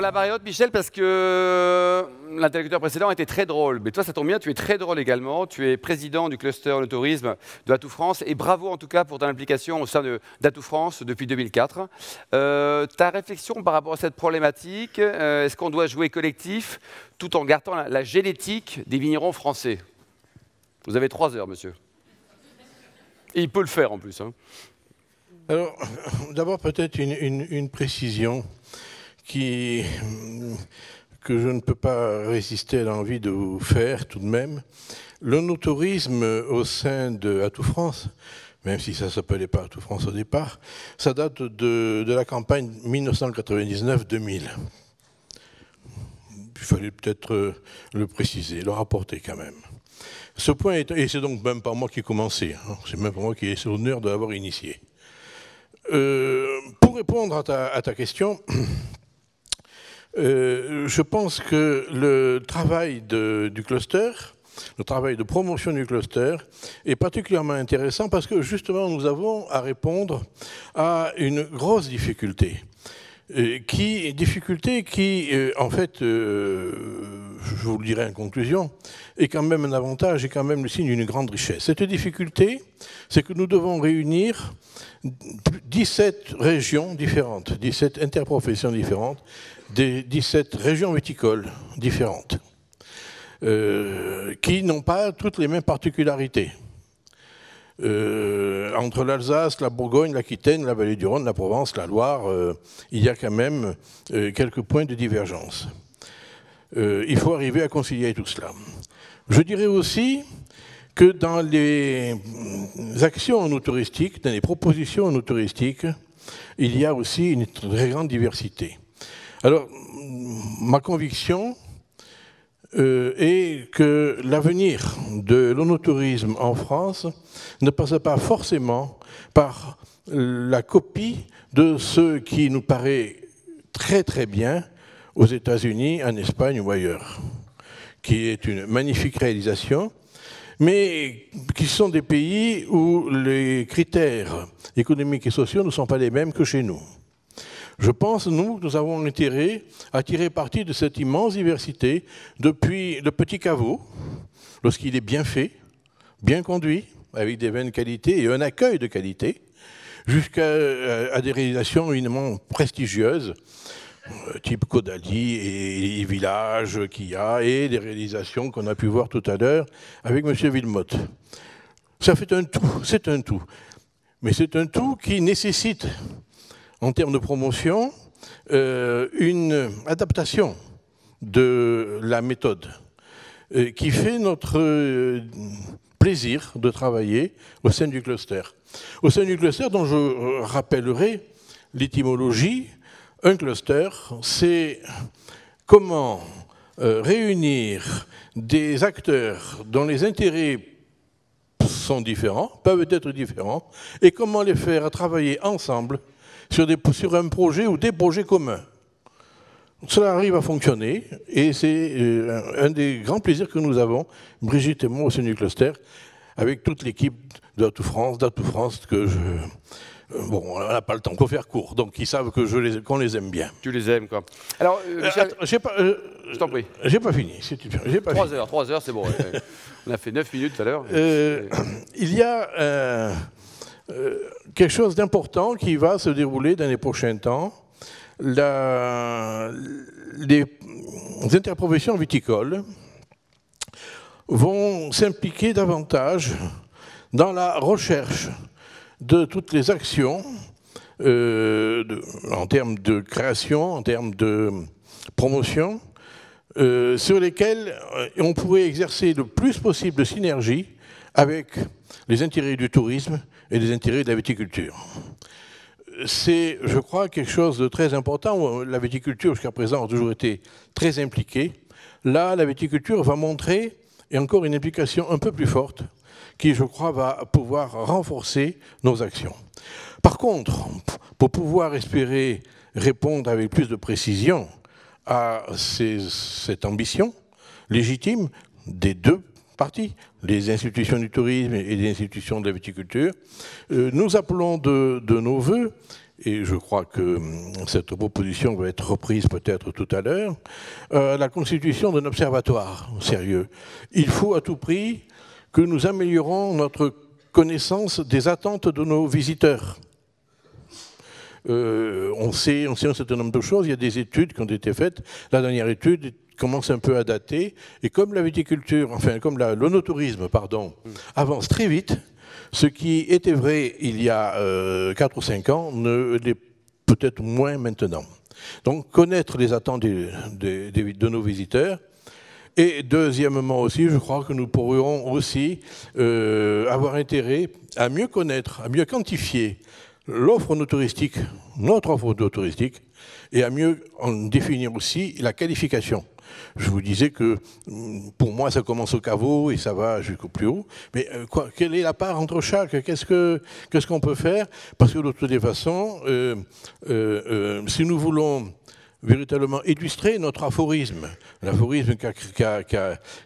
la variante, Michel, parce que l'interlocuteur précédent était très drôle. Mais toi, ça tombe bien, tu es très drôle également. Tu es président du cluster Le Tourisme de Atout France. Et bravo en tout cas pour ton implication au sein d'Atout France depuis 2004. Ta réflexion par rapport à cette problématique, est-ce qu'on doit jouer collectif tout en gardant la génétique des vignerons français? Vous avez 3 heures, monsieur. Et il peut le faire en plus. Hein. Alors, d'abord peut-être une précision que je ne peux pas résister à l'envie de vous faire tout de même. L'onotourisme au sein de Atout France, même si ça ne s'appelait pas Atout France au départ, ça date de la campagne 1999-2000. Il fallait peut-être le préciser, le rapporter quand même. Ce point est, et c'est donc même pas moi qui ai commencé, hein, c'est même pas moi qui ai l'honneur de l'avoir initié. Pour répondre à ta question, je pense que le travail du cluster, le travail de promotion du cluster est particulièrement intéressant parce que justement nous avons à répondre à une grosse difficulté. Difficulté qui, en fait, je vous le dirai en conclusion, est quand même un avantage et quand même le signe d'une grande richesse. Cette difficulté, c'est que nous devons réunir 17 régions différentes, 17 interprofessions différentes, 17 régions viticoles différentes, qui n'ont pas toutes les mêmes particularités. Entre l'Alsace, la Bourgogne, l'Aquitaine, la Vallée du Rhône, la Provence, la Loire, il y a quand même quelques points de divergence. Il faut arriver à concilier tout cela. Je dirais aussi que dans les actions enotouristiques, dans les propositions enotouristiques, il y a aussi une très grande diversité. Alors, ma conviction est que l'avenir de l'onotourisme en France ne passe pas forcément par la copie de ce qui nous paraît très très bien aux États-Unis, en Espagne ou ailleurs, qui est une magnifique réalisation, mais qui sont des pays où les critères économiques et sociaux ne sont pas les mêmes que chez nous. Je pense, nous avons intérêt à tirer parti de cette immense diversité, depuis le petit caveau, lorsqu'il est bien fait, bien conduit, avec des vins de qualité et un accueil de qualité, jusqu'à des réalisations éminemment prestigieuses, type Caudalie et les villages qu'il y a, et des réalisations qu'on a pu voir tout à l'heure avec M. Villemotte. Ça fait un tout, c'est un tout. Mais c'est un tout qui nécessite, en termes de promotion, une adaptation de la méthode qui fait notre plaisir de travailler au sein du cluster. Au sein du cluster dont je rappellerai l'étymologie. Un cluster, c'est comment réunir des acteurs dont les intérêts sont différents, peuvent être différents, et comment les faire travailler ensemble sur un projet ou des projets communs. Cela arrive à fonctionner et c'est un des grands plaisirs que nous avons, Brigitte et moi, au sein du cluster, avec toute l'équipe d'Atout France que je... Bon, on n'a pas le temps, il faut faire court, donc ils savent qu'on les aime bien. Tu les aimes, quoi. Alors, Michel, je t'en prie. J'ai pas fini. 3 heures, c'est bon. On a fait 9 minutes tout à l'heure. Il y a quelque chose d'important qui va se dérouler dans les prochains temps. Les interprofessions viticoles vont s'impliquer davantage dans la recherche de toutes les actions en termes de création, en termes de promotion, sur lesquelles on pourrait exercer le plus possible de synergie avec les intérêts du tourisme et les intérêts de la viticulture. C'est, je crois, quelque chose de très important. La viticulture, jusqu'à présent, a toujours été très impliquée. Là, la viticulture va montrer, et encore une implication un peu plus forte, qui, je crois, va pouvoir renforcer nos actions. Par contre, pour pouvoir espérer répondre avec plus de précision à cette ambition légitime des deux parties, les institutions du tourisme et les institutions de la viticulture, nous appelons de nos voeux et je crois que cette proposition va être reprise peut-être tout à l'heure, la constitution d'un observatoire sérieux. Il faut à tout prix que nous améliorons notre connaissance des attentes de nos visiteurs. On sait un certain nombre de choses, il y a des études qui ont été faites. La dernière étude commence un peu à dater, et comme la viticulture, enfin comme l'onotourisme, pardon, avance très vite, ce qui était vrai il y a 4 ou 5 ans ne l'est peut-être moins maintenant. Donc connaître les attentes de nos visiteurs. Et deuxièmement aussi, je crois que nous pourrions aussi avoir intérêt à mieux connaître, à mieux quantifier l'offre touristique, notre offre touristique, et à mieux en définir aussi la qualification. Je vous disais que pour moi, ça commence au caveau et ça va jusqu'au plus haut. Mais quelle est la part entre chaque? Qu'est-ce qu'on peut faire? Parce que de toutes les façons, si nous voulons véritablement illustrer notre aphorisme, l'aphorisme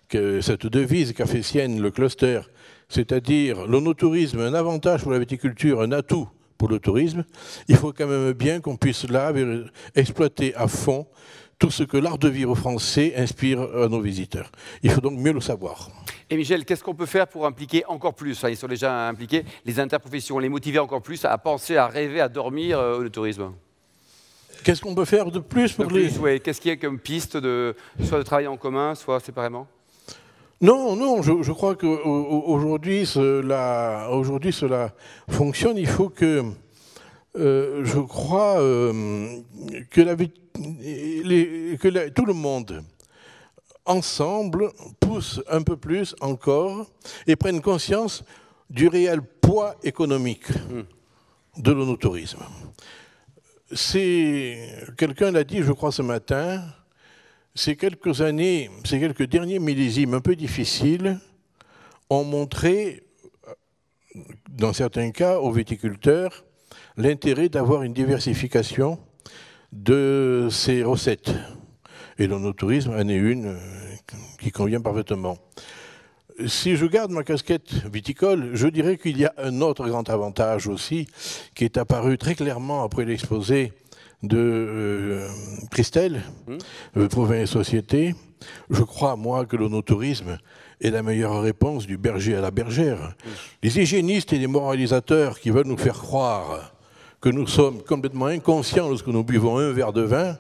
que cette devise qu'a fait sienne le cluster, c'est-à-dire l'onotourisme, un avantage pour la viticulture, un atout pour le tourisme, il faut quand même bien qu'on puisse là exploiter à fond tout ce que l'art de vivre français inspire à nos visiteurs. Il faut donc mieux le savoir. Et Michel, qu'est-ce qu'on peut faire pour impliquer encore plus, ils sont déjà impliqués, les interprofessions, les motiver encore plus à penser, à rêver, à dormir le tourisme? Qu'est-ce qu'on peut faire de plus pour les... Oui. Qu'est-ce qu'il y a comme piste, soit de travailler en commun, soit séparément? Non, je crois qu'aujourd'hui, cela fonctionne. Il faut que, je crois, que tout le monde, ensemble, pousse un peu plus encore et prenne conscience du réel poids économique de l'onotourisme. Quelqu'un l'a dit, je crois, ce matin, ces quelques années, ces quelques derniers millésimes un peu difficiles ont montré, dans certains cas, aux viticulteurs, l'intérêt d'avoir une diversification de ses recettes. Et l'onotourisme en est une qui convient parfaitement. Si je garde ma casquette viticole, je dirais qu'il y a un autre grand avantage aussi qui est apparu très clairement après l'exposé de Christelle, Provins et Société. Je crois, moi, que l'onotourisme est la meilleure réponse du berger à la bergère. Les hygiénistes et les moralisateurs qui veulent nous faire croire que nous sommes complètement inconscients lorsque nous buvons un verre de vin,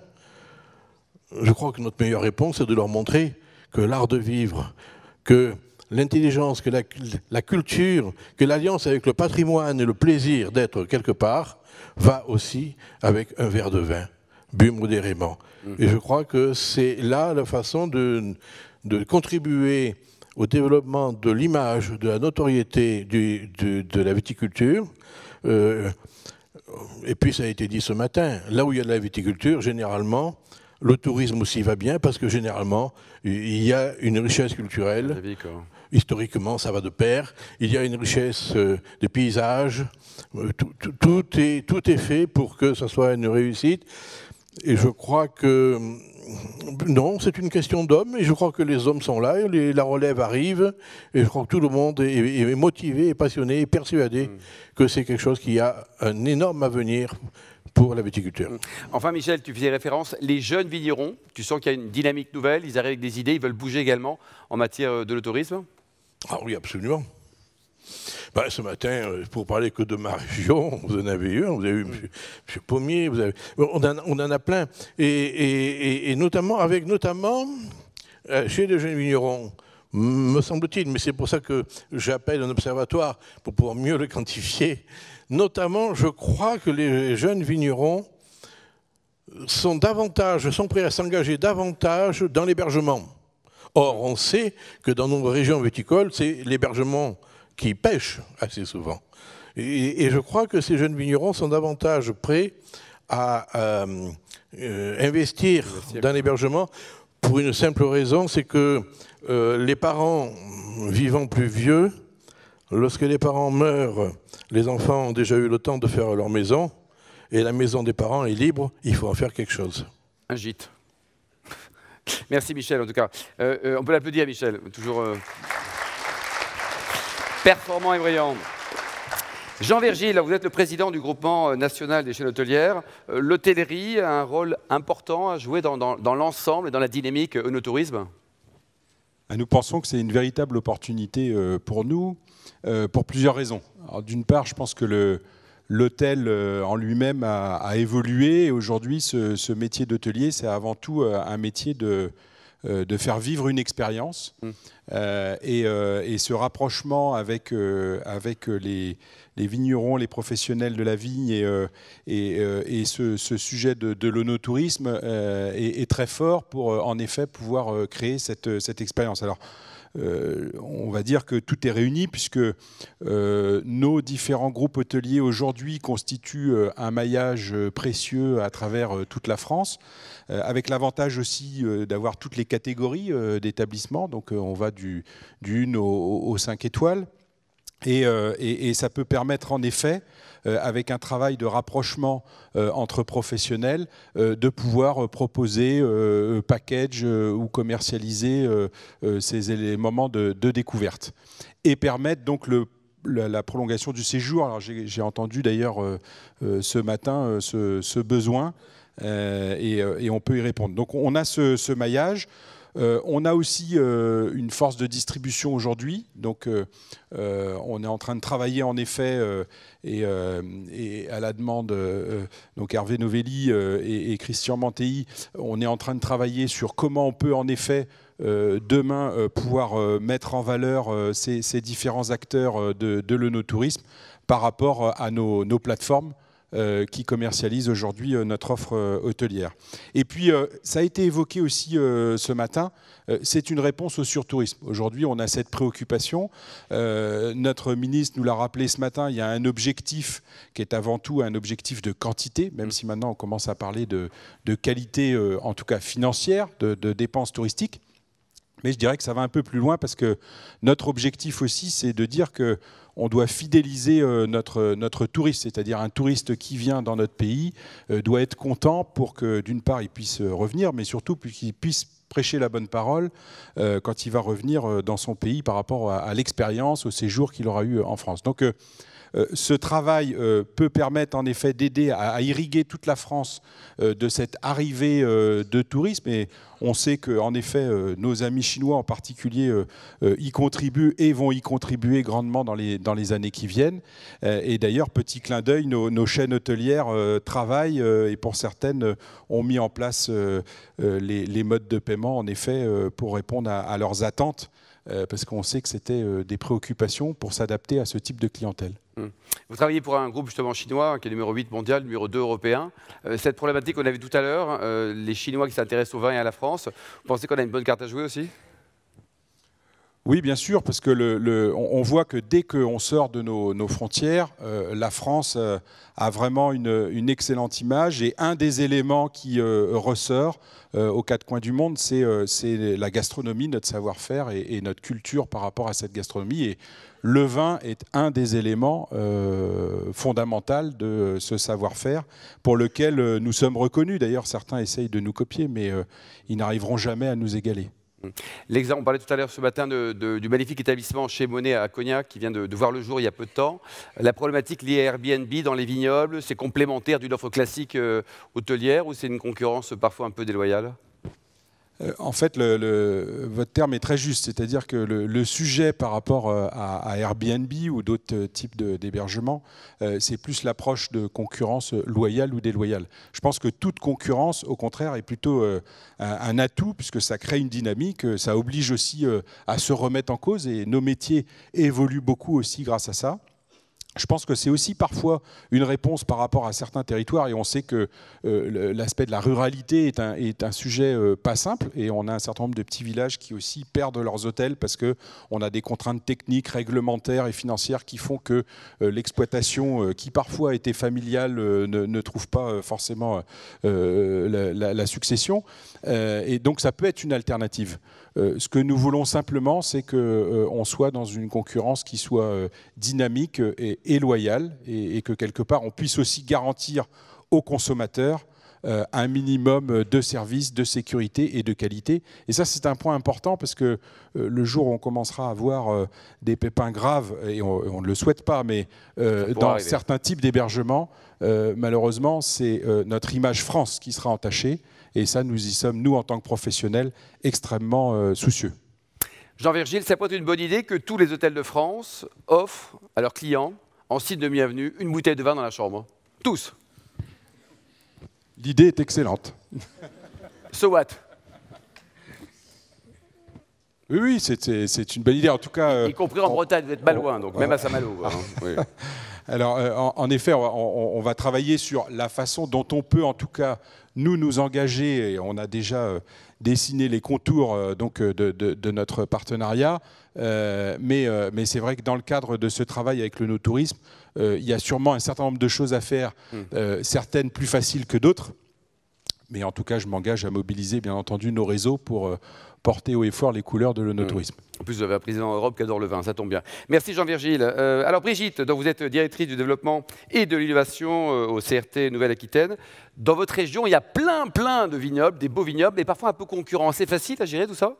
je crois que notre meilleure réponse est de leur montrer que l'art de vivre, que l'intelligence, que la culture, que l'alliance avec le patrimoine et le plaisir d'être quelque part va aussi avec un verre de vin, bu modérément. Et je crois que c'est là la façon de contribuer au développement de l'image, de la notoriété de la viticulture. Et puis ça a été dit ce matin, là où il y a de la viticulture, généralement, le tourisme aussi va bien parce que généralement, il y a une richesse culturelle. Historiquement, ça va de pair. Il y a une richesse des paysages. Tout est fait pour que ça soit une réussite. Et je crois que non, c'est une question d'hommes. Et je crois que les hommes sont là. La relève arrive. Et je crois que tout le monde est motivé, est passionné, est persuadé que c'est quelque chose qui a un énorme avenir pour la viticulture. Enfin, Michel, tu faisais référence, les jeunes vignerons, tu sens qu'il y a une dynamique nouvelle, ils arrivent avec des idées, ils veulent bouger également en matière de l'otourisme? Ah oui, absolument. Ben, ce matin, pour parler que de ma région, vous en avez eu, vous avez eu M. Pommier, on en a plein, et notamment chez les jeunes vignerons, me semble-t-il, mais c'est pour ça que j'appelle un observatoire pour pouvoir mieux le quantifier. Notamment, je crois que les jeunes vignerons sont prêts à s'engager davantage dans l'hébergement. Or, on sait que dans nos régions viticoles, c'est l'hébergement qui pêche assez souvent. Et je crois que ces jeunes vignerons sont davantage prêts à investir dans l'hébergement pour une simple raison, c'est que les parents vivant plus vieux, lorsque les parents meurent, les enfants ont déjà eu le temps de faire leur maison, et la maison des parents est libre, il faut en faire quelque chose. Un gîte. Merci Michel, en tout cas. On peut l'applaudir, Michel, toujours performant et brillant. Jean Vergile, vous êtes le président du groupement national des chaînes hôtelières. L'hôtellerie a un rôle important à jouer dans l'ensemble et dans la dynamique œnotourisme. Nous pensons que c'est une véritable opportunité pour nous, pour plusieurs raisons. D'une part, je pense que l'hôtel en lui-même a évolué. Aujourd'hui, ce métier d'hôtelier, c'est avant tout un métier de faire vivre une expérience. Et ce rapprochement avec les vignerons, les professionnels de la vigne et ce sujet de l'œnotourisme est très fort pour en effet pouvoir créer cette expérience. Alors, on va dire que tout est réuni puisque nos différents groupes hôteliers aujourd'hui constituent un maillage précieux à travers toute la France, avec l'avantage aussi d'avoir toutes les catégories d'établissements. Donc on va du 1 au 5 étoiles. Et ça peut permettre en effet, avec un travail de rapprochement entre professionnels, de pouvoir proposer package ou commercialiser ces moments de découverte. Et permettre donc la prolongation du séjour. Alors j'ai entendu d'ailleurs ce matin ce besoin et on peut y répondre. Donc on a ce maillage. On a aussi une force de distribution aujourd'hui, donc on est en train de travailler en effet et à la demande donc Hervé Novelli et Christian Mantéi, on est en train de travailler sur comment on peut en effet demain pouvoir mettre en valeur ces différents acteurs de l'œnotourisme par rapport à nos plateformes qui commercialise aujourd'hui notre offre hôtelière. Et puis, ça a été évoqué aussi ce matin, c'est une réponse au surtourisme. Aujourd'hui, on a cette préoccupation. Notre ministre nous l'a rappelé ce matin, il y a un objectif qui est avant tout un objectif de quantité, même si maintenant on commence à parler de qualité, en tout cas financière, de dépenses touristiques. Mais je dirais que ça va un peu plus loin parce que notre objectif aussi, c'est de dire que on doit fidéliser notre touriste, c'est-à-dire un touriste qui vient dans notre pays doit être content pour que d'une part il puisse revenir, mais surtout qu'il puisse prêcher la bonne parole quand il va revenir dans son pays par rapport à l'expérience, au séjour qu'il aura eu en France. Donc ce travail peut permettre en effet d'aider à irriguer toute la France de cette arrivée de tourisme. Et on sait qu'en effet, nos amis chinois en particulier y contribuent et vont y contribuer grandement dans les années qui viennent. Et d'ailleurs, petit clin d'œil, nos chaînes hôtelières travaillent et pour certaines ont mis en place les modes de paiement en effet pour répondre à leurs attentes. Parce qu'on sait que c'était des préoccupations pour s'adapter à ce type de clientèle. Vous travaillez pour un groupe justement chinois qui est numéro 8 mondial, numéro 2 européen. Cette problématique qu'on a vue tout à l'heure, les Chinois qui s'intéressent au vin et à la France, vous pensez qu'on a une bonne carte à jouer aussi ? Oui, bien sûr, parce que on voit que dès qu'on sort de nos frontières, la France a vraiment une excellente image. Et un des éléments qui ressort aux quatre coins du monde, c'est la gastronomie, notre savoir-faire et notre culture par rapport à cette gastronomie. Et le vin est un des éléments fondamentaux de ce savoir-faire pour lequel nous sommes reconnus. D'ailleurs, certains essayent de nous copier, mais ils n'arriveront jamais à nous égaler. L'exemple, on parlait tout à l'heure ce matin du magnifique établissement chez Monet à Cognac qui vient de voir le jour il y a peu de temps. La problématique liée à Airbnb dans les vignobles, c'est complémentaire d'une offre classique hôtelière ou c'est une concurrence parfois un peu déloyale ? En fait, votre terme est très juste, c'est-à-dire que le sujet par rapport à Airbnb ou d'autres types d'hébergement, c'est plus l'approche de concurrence loyale ou déloyale. Je pense que toute concurrence, au contraire, est plutôt un atout, puisque ça crée une dynamique, ça oblige aussi à se remettre en cause, et nos métiers évoluent beaucoup aussi grâce à ça. Je pense que c'est aussi parfois une réponse par rapport à certains territoires et on sait que l'aspect de la ruralité est un sujet pas simple et on a un certain nombre de petits villages qui aussi perdent leurs hôtels parce qu'on a des contraintes techniques, réglementaires et financières qui font que l'exploitation qui parfois était familiale ne trouve pas forcément la succession et donc ça peut être une alternative. Ce que nous voulons simplement, c'est qu'on soit dans une concurrence qui soit dynamique et loyale et que quelque part on puisse aussi garantir aux consommateurs un minimum de services, de sécurité et de qualité. Et ça, c'est un point important parce que le jour où on commencera à avoir des pépins graves, et on ne le souhaite pas, mais dans certains types d'hébergements, malheureusement, c'est notre image France qui sera entachée. Et ça, nous y sommes, nous, en tant que professionnels, extrêmement soucieux. Jean-Virgile, ça peut être une bonne idée que tous les hôtels de France offrent à leurs clients, en signe de bienvenue, une bouteille de vin dans la chambre. Tous. L'idée est excellente. So what? Oui, c'est une bonne idée. En tout cas, y compris en Bretagne, vous êtes pas loin, donc même à Saint-Malo. Hein. Oui. Alors, en effet, on va travailler sur la façon dont on peut, en tout cas, nous engager. Et on a déjà dessiné les contours de notre partenariat. Mais c'est vrai que dans le cadre de ce travail avec le no-tourisme, il y a sûrement un certain nombre de choses à faire, certaines plus faciles que d'autres. Mais en tout cas, je m'engage à mobiliser, bien entendu, nos réseaux pour porter haut et fort les couleurs de l'onotourisme. En plus, vous avez un président en Europe qui adore le vin, ça tombe bien. Merci Jean-Virgile. Alors Brigitte, donc vous êtes directrice du développement et de l'innovation au CRT Nouvelle-Aquitaine. Dans votre région, il y a plein de vignobles, des beaux vignobles, mais parfois un peu concurrents. C'est facile à gérer tout ça?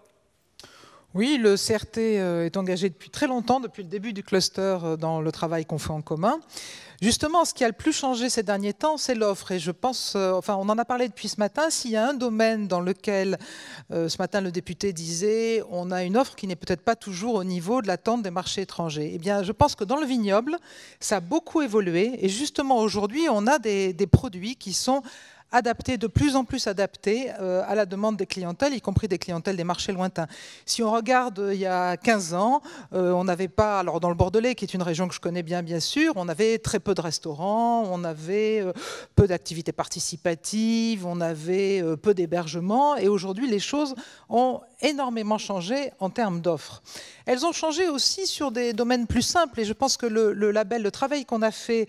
Oui, le CRT est engagé depuis très longtemps, depuis le début du cluster, dans le travail qu'on fait en commun. Justement, ce qui a le plus changé ces derniers temps, c'est l'offre. Et je pense, enfin, on en a parlé depuis ce matin, s'il y a un domaine dans lequel, ce matin, le député disait, on a une offre qui n'est peut-être pas toujours au niveau de l'attente des marchés étrangers. Eh bien, je pense que dans le vignoble, ça a beaucoup évolué. Et justement, aujourd'hui, on a des produits qui sont adaptés, de plus en plus adaptés à la demande des clientèles, y compris des clientèles des marchés lointains. Si on regarde il y a 15 ans, on n'avait pas, alors dans le Bordelais, qui est une région que je connais bien sûr, on avait très peu de restaurants, on avait peu d'activités participatives, on avait peu d'hébergements, et aujourd'hui les choses ont énormément changé en termes d'offres. Elles ont changé aussi sur des domaines plus simples, et je pense que le label, le travail qu'on a fait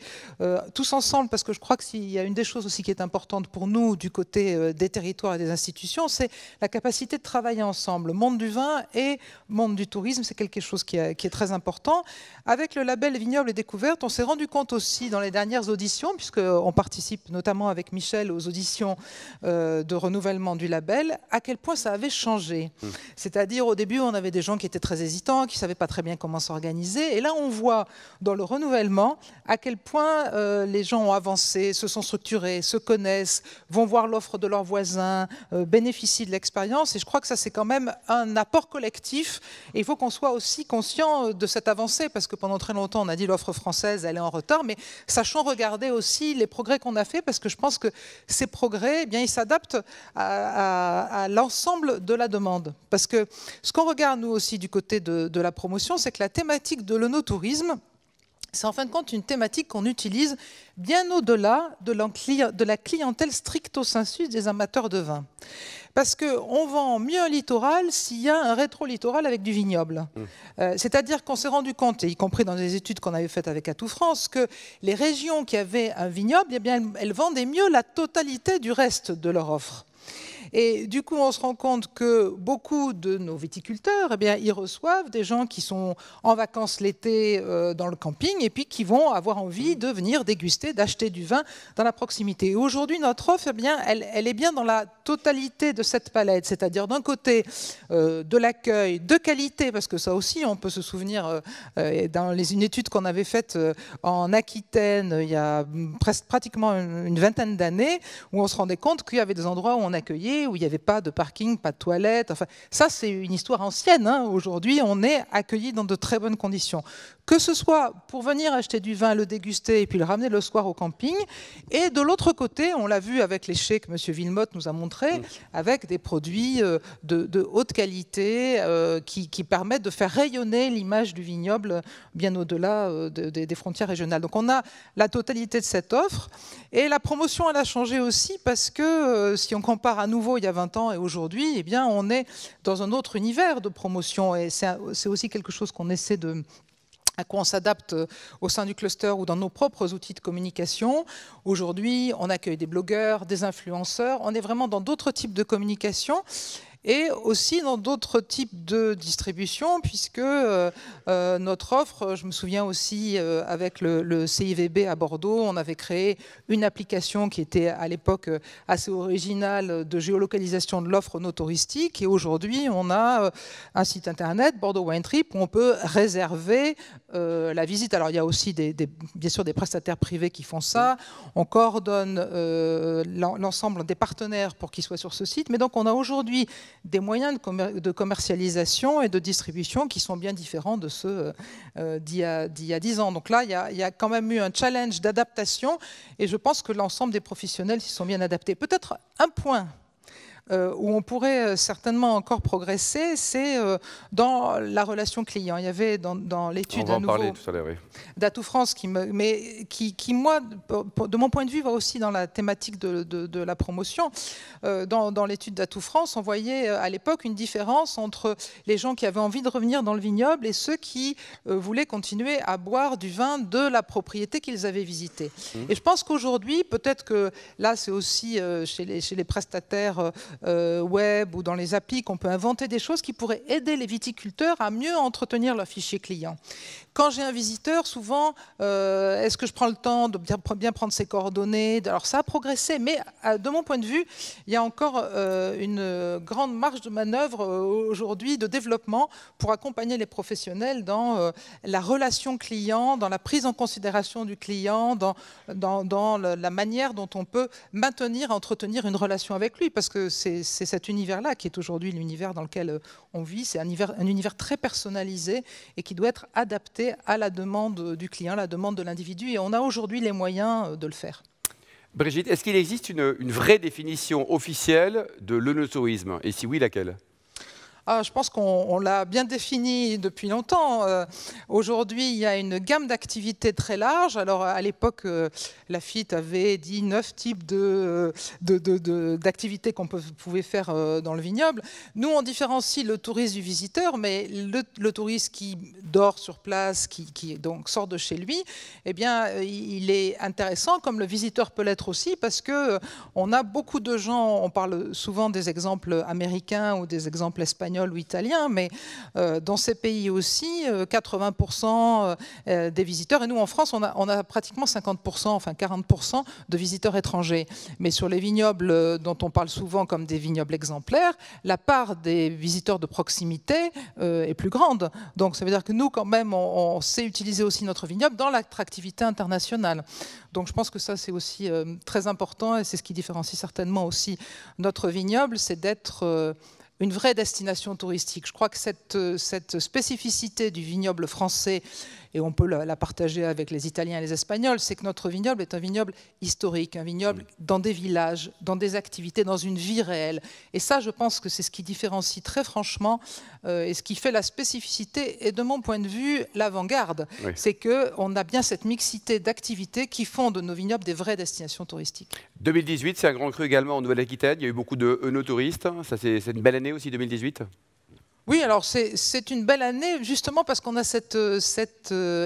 tous ensemble, parce que je crois qu'il y a une des choses aussi qui est importante pour nous du côté des territoires et des institutions, c'est la capacité de travailler ensemble. Le monde du vin et le monde du tourisme, c'est quelque chose qui est très important. Avec le label Vignoble et Découverte, on s'est rendu compte aussi dans les dernières auditions, puisqu'on participe notamment avec Michel aux auditions de renouvellement du label, à quel point ça avait changé. C'est-à-dire au début, on avait des gens qui étaient très hésitants, qui ne savaient pas très bien comment s'organiser. Et là, on voit dans le renouvellement à quel point les gens ont avancé, se sont structurés, se connaissent, vont voir l'offre de leurs voisins, bénéficient de l'expérience. Et je crois que ça, c'est quand même un apport collectif. Et il faut qu'on soit aussi conscient de cette avancée, parce que pendant très longtemps, on a dit l'offre française, elle est en retard. Mais sachant regarder aussi les progrès qu'on a faits, parce que je pense que ces progrès, eh bien, ils s'adaptent à l'ensemble de la demande. Parce que ce qu'on regarde, nous aussi, du côté de la promotion, c'est que la thématique de l'onotourisme, c'est en fin de compte une thématique qu'on utilise bien au-delà de la clientèle stricto sensu des amateurs de vin. Parce qu'on vend mieux un littoral s'il y a un rétro-littoral avec du vignoble. C'est-à-dire qu'on s'est rendu compte, et y compris dans des études qu'on avait faites avec Atout France, que les régions qui avaient un vignoble, eh bien, elles vendaient mieux la totalité du reste de leur offre. Et du coup, on se rend compte que beaucoup de nos viticulteurs, eh bien, ils reçoivent des gens qui sont en vacances l'été dans le camping et puis qui vont avoir envie de venir déguster, d'acheter du vin dans la proximité. Et aujourd'hui, notre offre, eh bien, elle est bien dans la totalité de cette palette, c'est-à-dire d'un côté de l'accueil, de qualité, parce que ça aussi, on peut se souvenir dans une étude qu'on avait faite en Aquitaine il y a pratiquement une vingtaine d'années, où on se rendait compte qu'il y avait des endroits où on accueillait, où il n'y avait pas de parking, pas de toilettes. Enfin, ça, c'est une histoire ancienne. Hein. Aujourd'hui, on est accueillis dans de très bonnes conditions. Que ce soit pour venir acheter du vin, le déguster et puis le ramener le soir au camping. Et de l'autre côté, on l'a vu avec les chais que M. Villemotte nous a montré, avec des produits de haute qualité qui permettent de faire rayonner l'image du vignoble bien au-delà des frontières régionales. Donc on a la totalité de cette offre. Et la promotion, elle a changé aussi parce que si on compare à nouveau il y a 20 ans et aujourd'hui, eh bien, on est dans un autre univers de promotion. Et c'est aussi quelque chose qu'on essaie à quoi on s'adapte au sein du cluster ou dans nos propres outils de communication. Aujourd'hui, on accueille des blogueurs, des influenceurs. On est vraiment dans d'autres types de communication. et aussi dans d'autres types de distribution, puisque notre offre, je me souviens aussi avec le CIVB à Bordeaux, on avait créé une application qui était à l'époque assez originale de géolocalisation de l'offre no touristique, et aujourd'hui on a un site internet, Bordeaux Wine Trip, où on peut réserver la visite. Alors il y a aussi bien sûr des prestataires privés qui font ça, on coordonne l'ensemble des partenaires pour qu'ils soient sur ce site, mais donc on a aujourd'hui des moyens de commercialisation et de distribution qui sont bien différents de ceux d'il y a 10 ans. Donc là, il y a quand même eu un challenge d'adaptation, et je pense que l'ensemble des professionnels s'y sont bien adaptés. Peut-être un point où on pourrait certainement encore progresser, c'est dans la relation client. Il y avait dans l'étude d'Atout France qui, moi, de mon point de vue, va aussi dans la thématique de la promotion. Dans l'étude d'Atout France, on voyait à l'époque une différence entre les gens qui avaient envie de revenir dans le vignoble et ceux qui voulaient continuer à boire du vin de la propriété qu'ils avaient visitée. Et je pense qu'aujourd'hui, peut-être que là, c'est aussi chez les prestataires web ou dans les applis qu'on peut inventer des choses qui pourraient aider les viticulteurs à mieux entretenir leur fichier client. Quand j'ai un visiteur, souvent, est-ce que je prends le temps de bien prendre ses coordonnées? Alors ça a progressé, mais de mon point de vue, il y a encore une grande marge de manœuvre aujourd'hui de développement pour accompagner les professionnels dans la relation client, dans la prise en considération du client, dans la manière dont on peut maintenir, entretenir une relation avec lui, parce que c'est cet univers-là qui est aujourd'hui l'univers dans lequel on vit. C'est un univers très personnalisé et qui doit être adapté à la demande du client, la demande de l'individu, et on a aujourd'hui les moyens de le faire. Brigitte, est-ce qu'il existe une vraie définition officielle de l'œnotourisme? Et si oui, laquelle? Je pense qu'on l'a bien défini depuis longtemps. Aujourd'hui, il y a une gamme d'activités très large. Alors, à l'époque, Laffitte avait dit 9 types d'activités qu'on pouvait faire dans le vignoble. Nous, on différencie le tourisme du visiteur, mais le touriste qui dort sur place, qui donc sort de chez lui, eh bien, il est intéressant, comme le visiteur peut l'être aussi, parce qu'on a beaucoup de gens, on parle souvent des exemples américains ou des exemples espagnols ou italien, mais dans ces pays aussi, 80% des visiteurs, et nous en France, on a pratiquement 50%, enfin 40% de visiteurs étrangers. Mais sur les vignobles dont on parle souvent comme des vignobles exemplaires, la part des visiteurs de proximité est plus grande. Donc ça veut dire que nous, quand même, on sait utiliser aussi notre vignoble dans l'attractivité internationale. Donc je pense que ça, c'est aussi très important, et c'est ce qui différencie certainement aussi notre vignoble, c'est d'être une vraie destination touristique. Je crois que cette spécificité du vignoble français, et on peut la partager avec les Italiens et les Espagnols, c'est que notre vignoble est un vignoble historique, un vignoble dans des villages, dans des activités, dans une vie réelle. Et ça, je pense que c'est ce qui différencie très franchement et ce qui fait la spécificité et, de mon point de vue, l'avant-garde. Oui. C'est qu'on a bien cette mixité d'activités qui font de nos vignobles des vraies destinations touristiques. 2018, c'est un grand cru également en Nouvelle-Aquitaine. Il y a eu beaucoup de œnotouristes. Ça, c'est une belle année aussi, 2018 ? Oui, alors c'est une belle année justement parce qu'on a cette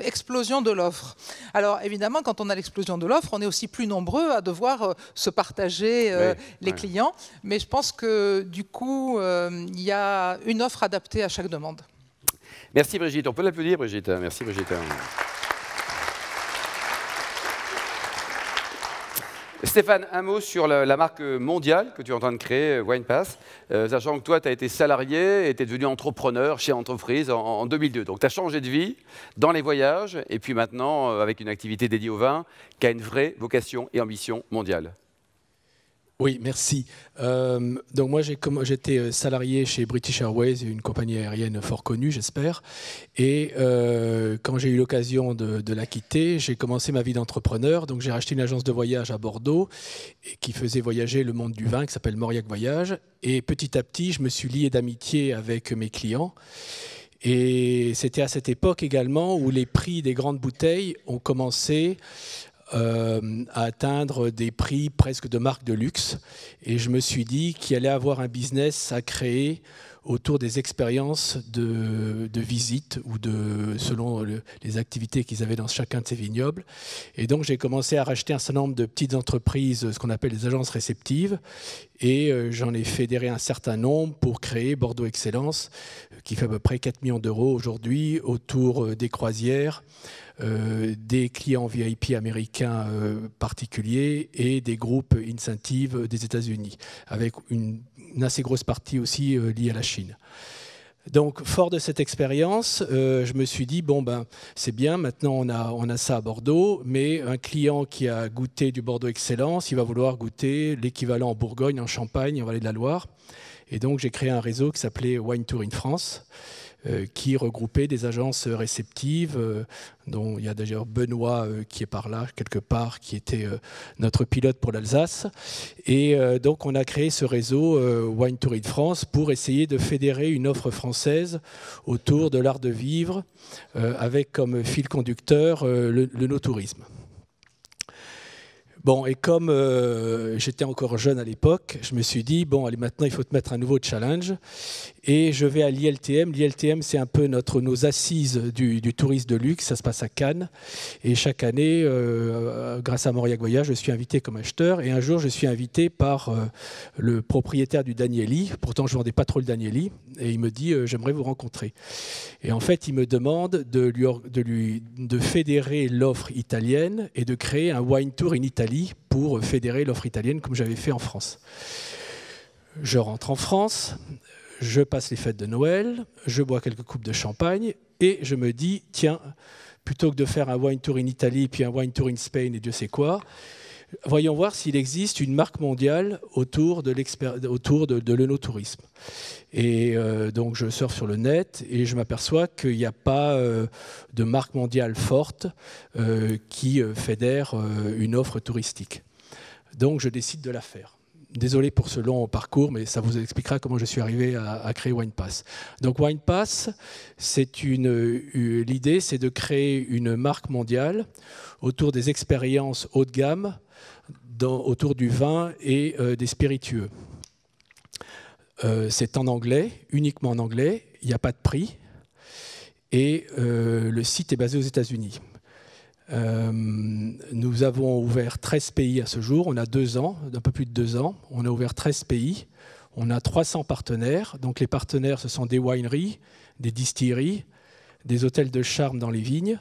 explosion de l'offre. Alors évidemment, quand on a l'explosion de l'offre, on est aussi plus nombreux à devoir se partager les clients. Mais je pense que du coup, il y a une offre adaptée à chaque demande. Merci Brigitte. On peut l'applaudir, Brigitte. Merci Brigitte. Stéphane, un mot sur la marque mondiale que tu es en train de créer, WinePass, sachant que toi, tu as été salarié et tu es devenu entrepreneur chez Entreprise en 2002. Donc, tu as changé de vie dans les voyages et puis maintenant, avec une activité dédiée au vin qui a une vraie vocation et ambition mondiale. Oui, merci. Donc moi, j'étais salarié chez British Airways, une compagnie aérienne fort connue, j'espère. Et quand j'ai eu l'occasion de la quitter, j'ai commencé ma vie d'entrepreneur. Donc j'ai racheté une agence de voyage à Bordeaux qui faisait voyager le monde du vin, qui s'appelle Mauriac Voyage. Et petit à petit, je me suis lié d'amitié avec mes clients. Et c'était à cette époque également où les prix des grandes bouteilles ont commencé à atteindre des prix presque de marque de luxe. Et je me suis dit qu'il allait avoir un business à créer autour des expériences de visite ou selon les activités qu'ils avaient dans chacun de ces vignobles. Et donc j'ai commencé à racheter un certain nombre de petites entreprises, ce qu'on appelle les agences réceptives, et j'en ai fédéré un certain nombre pour créer Bordeaux Excellence, qui fait à peu près 4 millions d'euros aujourd'hui, autour des croisières, des clients VIP américains particuliers et des groupes incentives des États-Unis, avec une assez grosse partie aussi liée à la Chine. Donc, fort de cette expérience, je me suis dit, bon, ben, c'est bien, maintenant on a ça à Bordeaux, mais un client qui a goûté du Bordeaux Excellence, il va vouloir goûter l'équivalent en Bourgogne, en Champagne, en Vallée de la Loire. Et donc, j'ai créé un réseau qui s'appelait Wine Tour in France, qui regroupait des agences réceptives, dont il y a d'ailleurs Benoît qui est par là, quelque part, qui était notre pilote pour l'Alsace. Et donc on a créé ce réseau Wine Tour in France pour essayer de fédérer une offre française autour de l'art de vivre, avec comme fil conducteur le no-tourisme. Bon, et comme j'étais encore jeune à l'époque, je me suis dit, bon, allez, maintenant, il faut te mettre un nouveau challenge. Et je vais à l'ILTM. L'ILTM, c'est un peu nos assises du tourisme de luxe. Ça se passe à Cannes. Et chaque année, grâce à Mauriac Voyage, je suis invité comme acheteur. Et un jour, je suis invité par le propriétaire du Danieli. Pourtant, je ne vendais pas trop le Danieli. Et il me dit, j'aimerais vous rencontrer. Et en fait, il me demande de fédérer l'offre italienne et de créer un wine tour in Italie pour fédérer l'offre italienne comme j'avais fait en France. Je rentre en France, je passe les fêtes de Noël, je bois quelques coupes de champagne et je me dis, tiens, plutôt que de faire un wine tour in Italie puis un wine tour in Spain et Dieu sait quoi, voyons voir s'il existe une marque mondiale autour de l'œnotourisme. Et donc je surfe sur le net et je m'aperçois qu'il n'y a pas de marque mondiale forte qui fédère une offre touristique. Donc je décide de la faire. Désolé pour ce long parcours, mais ça vous expliquera comment je suis arrivé à créer WinePass. Donc WinePass, l'idée, c'est de créer une marque mondiale autour des expériences haut de gamme, autour du vin et des spiritueux. C'est en anglais, uniquement en anglais, il n'y a pas de prix, et le site est basé aux États-Unis. Nous avons ouvert 13 pays à ce jour, on a 2 ans, un peu plus de 2 ans, on a ouvert 13 pays, on a 300 partenaires, donc les partenaires ce sont des wineries, des distilleries, des hôtels de charme dans les vignes,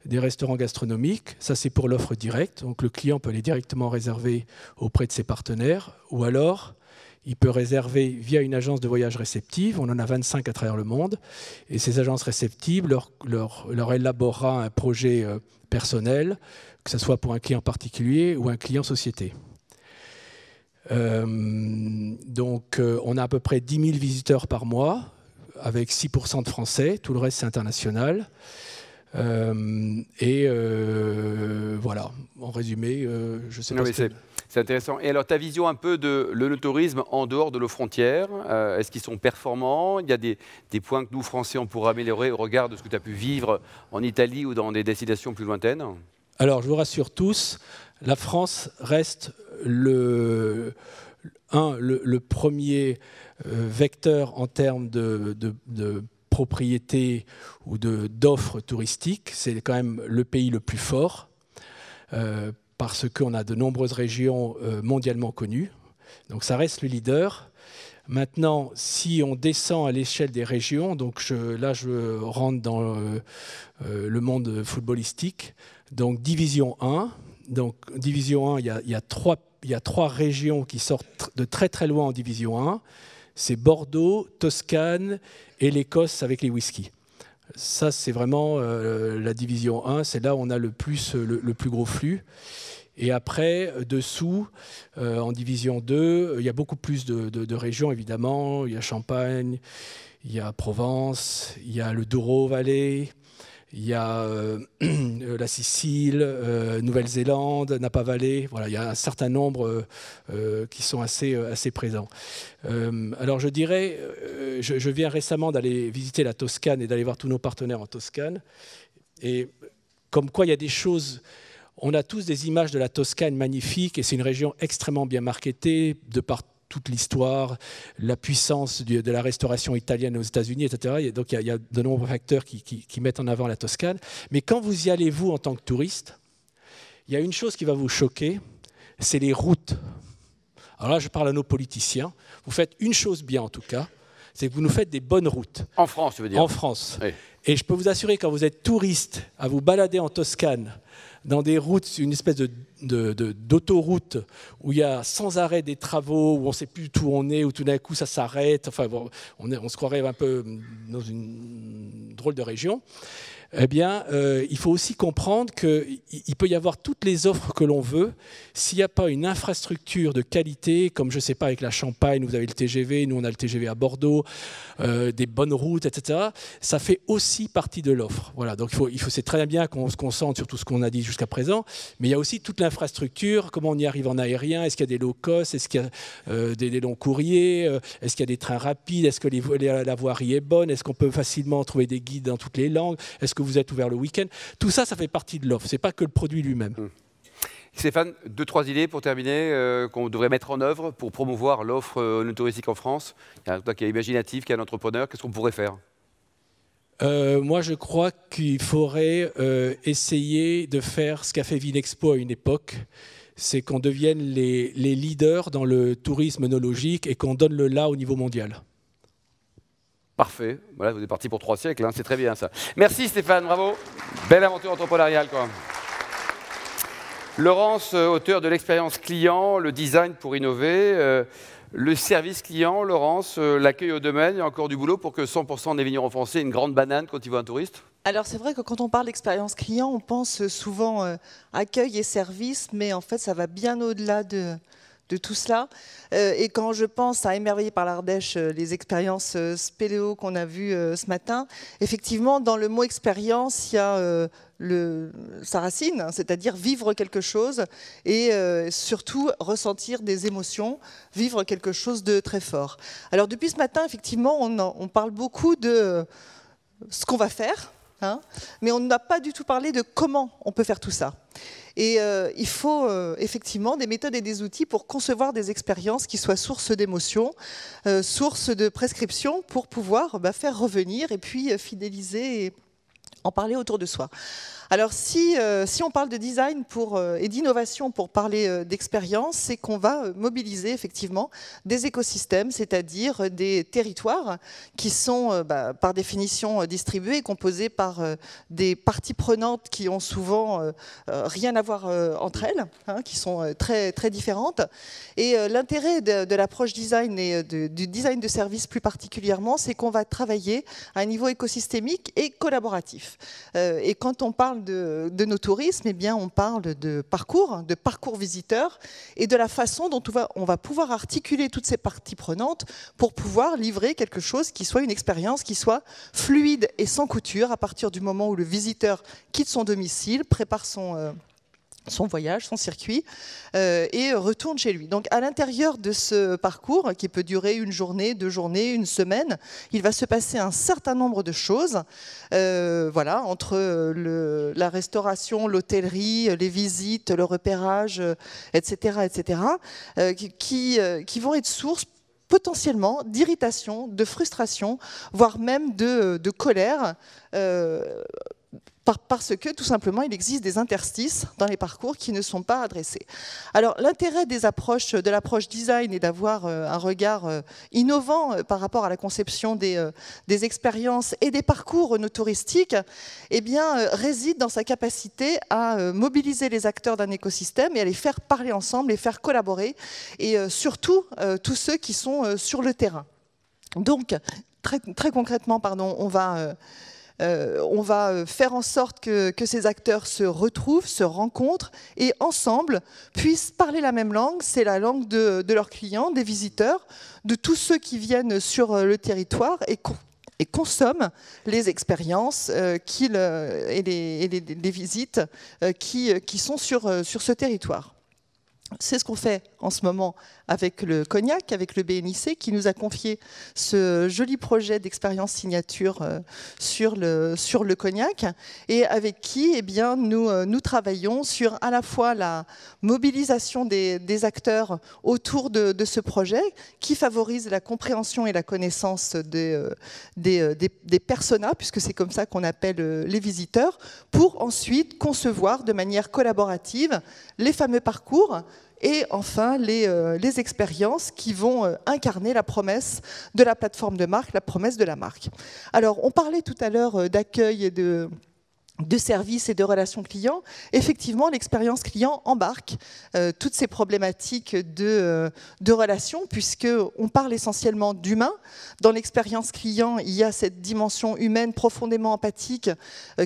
des restaurants gastronomiques, ça c'est pour l'offre directe, donc le client peut aller directement réserver auprès de ses partenaires, ou alors il peut réserver via une agence de voyage réceptive, on en a 25 à travers le monde, et ces agences réceptives leur élaborera un projet personnel, que ce soit pour un client particulier ou un client société. Donc on a à peu près 10 000 visiteurs par mois, avec 6% de Français, tout le reste c'est international. Voilà, en résumé, je sais pas. C'est intéressant. Et alors, ta vision un peu de l'œnotourisme en dehors de nos frontières, est-ce qu'ils sont performants? Il y a des points que nous, Français, on pourrait améliorer au regard de ce que tu as pu vivre en Italie ou dans des destinations plus lointaines? Alors, je vous rassure tous, la France reste le premier vecteur en termes de propriété ou d'offres touristiques. C'est quand même le pays le plus fort parce qu'on a de nombreuses régions mondialement connues. Donc ça reste le leader. Maintenant, si on descend à l'échelle des régions, donc là je rentre dans le monde footballistique, donc Division 1. Donc Division 1, il y a 3 régions qui sortent de très très loin en Division 1. C'est Bordeaux, Toscane et l'Écosse avec les whiskies. Ça, c'est vraiment la division 1, c'est là où on a le plus gros flux. Et après, dessous, en division 2, il y a beaucoup plus de régions, évidemment. Il y a Champagne, il y a Provence, il y a le Douro Valley, il y a la Sicile, Nouvelle-Zélande, Napa Valley. Voilà, il y a un certain nombre qui sont assez présents. Alors je dirais, je viens récemment d'aller visiter la Toscane et d'aller voir tous nos partenaires en Toscane. Et comme quoi il y a des choses... On a tous des images de la Toscane magnifiques et c'est une région extrêmement bien marketée de par toute l'histoire, la puissance de la restauration italienne aux États-Unis, etc. Donc il y a de nombreux facteurs qui mettent en avant la Toscane. Mais quand vous y allez, vous, en tant que touriste, il y a une chose qui va vous choquer, c'est les routes. Alors là, je parle à nos politiciens. Vous faites une chose bien, en tout cas, c'est que vous nous faites des bonnes routes. En France, tu veux dire? En France. Oui. Et je peux vous assurer, quand vous êtes touriste, à vous balader en Toscane, dans des routes, une espèce d'autoroute où il y a sans arrêt des travaux, où on ne sait plus où on est, où tout d'un coup ça s'arrête, enfin, bon, on se croirait un peu dans une drôle de région. Eh bien, il faut aussi comprendre qu'il peut y avoir toutes les offres que l'on veut. S'il n'y a pas une infrastructure de qualité, comme je ne sais pas, avec la Champagne, vous avez le TGV, nous on a le TGV à Bordeaux, des bonnes routes, etc., ça fait aussi partie de l'offre. Voilà, donc c'est très bien qu'on se concentre sur tout ce qu'on a dit jusqu'à présent, mais il y a aussi toute l'infrastructure, comment on y arrive en aérien, est-ce qu'il y a des low cost, est-ce qu'il y a des longs courriers, est-ce qu'il y a des trains rapides, est-ce que la voirie est bonne, est-ce qu'on peut facilement trouver des guides dans toutes les langues, est-ce que vous êtes ouvert le week-end. Tout ça, ça fait partie de l'offre. Ce n'est pas que le produit lui-même. Stéphane, 2-3 idées pour terminer qu'on devrait mettre en œuvre pour promouvoir l'offre touristique en France. Il y a un qui est imaginatif, qui est un entrepreneur. Qu'est-ce qu'on pourrait faire? Moi, je crois qu'il faudrait essayer de faire ce qu'a fait Vinexpo à une époque. C'est qu'on devienne les leaders dans le tourisme œnologique et qu'on donne le là au niveau mondial. Parfait. Voilà, vous êtes parti pour 3 siècles, hein. C'est très bien ça. Merci Stéphane, bravo. Belle aventure entrepreneuriale, quoi. Laurence, auteur de l'expérience client, le design pour innover, le service client, Laurence, l'accueil au domaine, il y a encore du boulot pour que 100% des vignerons français aient une grande banane quand ils voient un touriste? Alors c'est vrai que quand on parle d'expérience client, on pense souvent accueil et service, mais en fait ça va bien au-delà de tout cela. Et quand je pense à Émerveillé par l'Ardèche, les expériences spéléo qu'on a vues ce matin, effectivement, dans le mot expérience, il y a sa racine, c'est-à-dire vivre quelque chose et surtout ressentir des émotions, vivre quelque chose de très fort. Alors depuis ce matin, effectivement, on parle beaucoup de ce qu'on va faire, hein, mais on n'a pas du tout parlé de comment on peut faire tout ça. Et il faut effectivement des méthodes et des outils pour concevoir des expériences qui soient source d'émotions, source de prescriptions pour pouvoir faire revenir et puis fidéliser et en parler autour de soi. Alors si on parle de design et d'innovation pour parler d'expérience, c'est qu'on va mobiliser effectivement des écosystèmes, c'est-à-dire des territoires qui sont par définition distribués et composés par des parties prenantes qui ont souvent rien à voir entre elles, hein, qui sont très, très différentes. Et l'intérêt de l'approche design et du design de service plus particulièrement, c'est qu'on va travailler à un niveau écosystémique et collaboratif. Et quand on parle de nos tourismes, eh bien, on parle de parcours visiteurs et de la façon dont on va pouvoir articuler toutes ces parties prenantes pour pouvoir livrer quelque chose qui soit une expérience qui soit fluide et sans couture à partir du moment où le visiteur quitte son domicile, prépare son voyage, son circuit, et retourne chez lui. Donc à l'intérieur de ce parcours, qui peut durer une journée, 2 journées, une semaine, il va se passer un certain nombre de choses, voilà, entre la restauration, l'hôtellerie, les visites, le repérage, etc., etc., qui vont être source potentiellement d'irritation, de frustration, voire même de colère, parce que tout simplement il existe des interstices dans les parcours qui ne sont pas adressés. Alors l'intérêt de l'approche design est d'avoir un regard innovant par rapport à la conception des expériences et des parcours touristiques, eh bien, réside dans sa capacité à mobiliser les acteurs d'un écosystème et à les faire parler ensemble, les faire collaborer, et surtout tous ceux qui sont sur le terrain. Donc très concrètement, pardon, on va faire en sorte que ces acteurs se retrouvent, se rencontrent et ensemble puissent parler la même langue. C'est la langue de leurs clients, des visiteurs, de tous ceux qui viennent sur le territoire et consomment les expériences et les visites qui sont sur ce territoire. C'est ce qu'on fait en ce moment avec le Cognac, avec le BNIC, qui nous a confié ce joli projet d'expérience signature sur le Cognac, et avec qui nous travaillons sur à la fois la mobilisation des acteurs autour de ce projet, qui favorise la compréhension et la connaissance des personas, puisque c'est comme ça qu'on appelle les visiteurs, pour ensuite concevoir de manière collaborative les fameux parcours et enfin les expériences qui vont incarner la promesse de la plateforme de marque, la promesse de la marque. Alors, on parlait tout à l'heure d'accueil et de services et de relations clients. Effectivement, l'expérience client embarque toutes ces problématiques de relations, puisqu'on parle essentiellement d'humain. Dans l'expérience client, il y a cette dimension humaine profondément empathique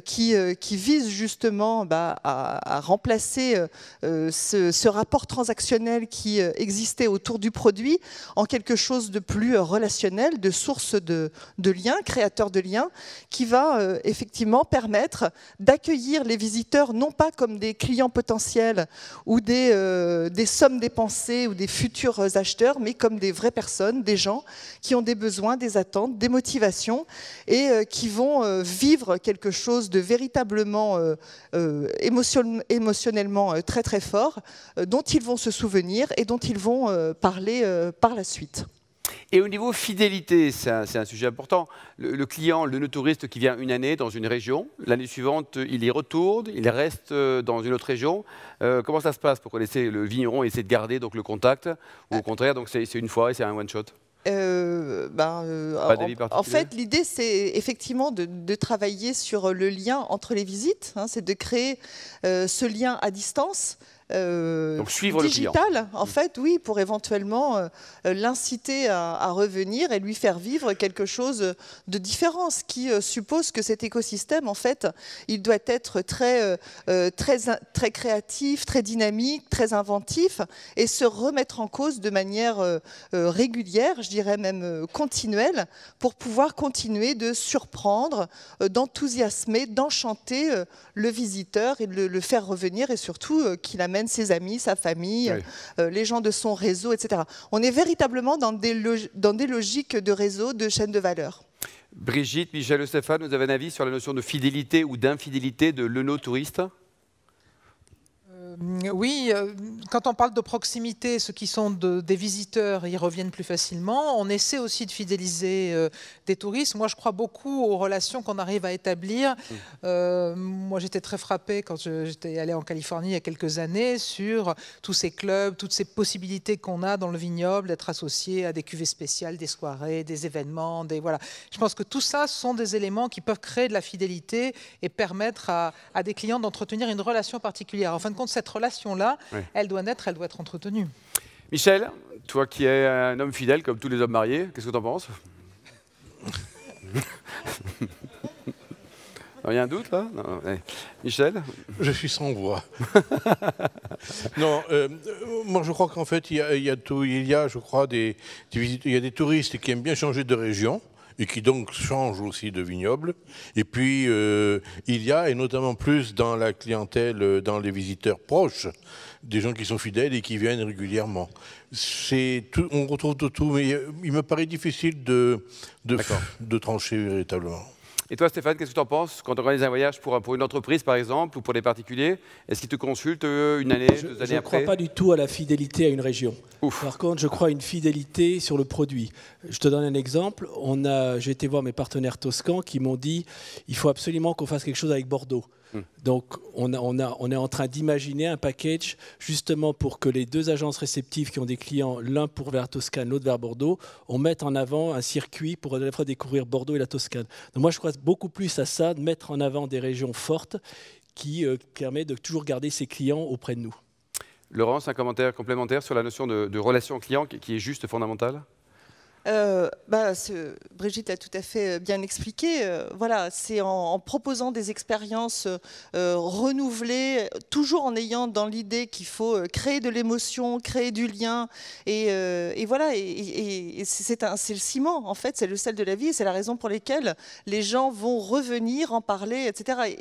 qui vise justement à remplacer ce rapport transactionnel qui existait autour du produit en quelque chose de plus relationnel, de source de liens, créateur de liens, qui va effectivement permettre d'accueillir les visiteurs non pas comme des clients potentiels ou des sommes dépensées ou des futurs acheteurs, mais comme des vraies personnes, des gens qui ont des besoins, des attentes, des motivations et qui vont vivre quelque chose de véritablement émotionnellement très très fort, dont ils vont se souvenir et dont ils vont parler par la suite. Et au niveau fidélité, c'est un sujet important. Le client, le touriste qui vient une année dans une région, l'année suivante, il y retourne, il reste dans une autre région. Comment ça se passe pour que le vigneron essaie de garder donc, le contact, ou au contraire, donc c'est une fois et c'est un one-shot? En fait, l'idée, c'est effectivement de travailler sur le lien entre les visites, hein, c'est de créer ce lien à distance. Donc suivre digital, le client. En fait, oui, pour éventuellement l'inciter à revenir et lui faire vivre quelque chose de différent, ce qui suppose que cet écosystème, en fait, il doit être très créatif, très dynamique, très inventif, et se remettre en cause de manière régulière, je dirais même continuelle, pour pouvoir continuer de surprendre, d'enthousiasmer, d'enchanter le visiteur et de le faire revenir, et surtout qu'il amène ses amis, sa famille, oui. Les gens de son réseau, etc. On est véritablement dans des logiques de réseau, de chaîne de valeur. Brigitte, Michel, Stéphane, vous avez un avis sur la notion de fidélité ou d'infidélité de l'eno-touriste? Oui, quand on parle de proximité, ceux qui sont des visiteurs, ils reviennent plus facilement. On essaie aussi de fidéliser des touristes. Moi, je crois beaucoup aux relations qu'on arrive à établir. Moi, j'étais très frappée quand j'étais allée en Californie il y a quelques années sur tous ces clubs, toutes ces possibilités qu'on a dans le vignoble d'être associé à des cuvées spéciales, des soirées, des événements. Voilà. Je pense que tout ça sont des éléments qui peuvent créer de la fidélité et permettre à des clients d'entretenir une relation particulière. En fin de compte, cette relation-là, oui. Elle doit être entretenue. Michel, toi qui es un homme fidèle comme tous les hommes mariés, qu'est-ce que tu en penses? Il y a un doute là? Non, ouais. Michel? Je suis sans voix. Non, moi je crois qu'en fait il y a je crois il y a des touristes qui aiment bien changer de région et qui donc changent aussi de vignoble. Et puis, il y a, et notamment plus dans la clientèle, dans les visiteurs proches, des gens qui sont fidèles et qui viennent régulièrement. On retrouve tout, mais il me paraît difficile de trancher véritablement. Et toi, Stéphane, qu'est-ce que tu en penses quand tu organises un voyage pour une entreprise, par exemple, ou pour des particuliers? Est-ce qu'ils te consultent une année, 2 années après? Je ne crois pas du tout à la fidélité à une région. Ouf. Par contre, je crois à une fidélité sur le produit. Je te donne un exemple. J'ai été voir mes partenaires toscans qui m'ont dit il faut absolument qu'on fasse quelque chose avec Bordeaux. Donc, on est en train d'imaginer un package justement pour que les deux agences réceptives qui ont des clients, l'un pour vers la Toscane, l'autre vers Bordeaux, on mette en avant un circuit pour à la fois découvrir Bordeaux et la Toscane. Donc moi, je crois beaucoup plus à ça, de mettre en avant des régions fortes qui permet de toujours garder ses clients auprès de nous. Laurence, un commentaire complémentaire sur la notion de relation client qui est juste fondamentale? Brigitte l'a tout à fait bien expliqué. Voilà, c'est en proposant des expériences renouvelées, toujours en ayant dans l'idée qu'il faut créer de l'émotion, créer du lien. Et voilà, et c'est le ciment, en fait, c'est le sel de la vie. C'est la raison pour laquelle les gens vont revenir, en parler, etc.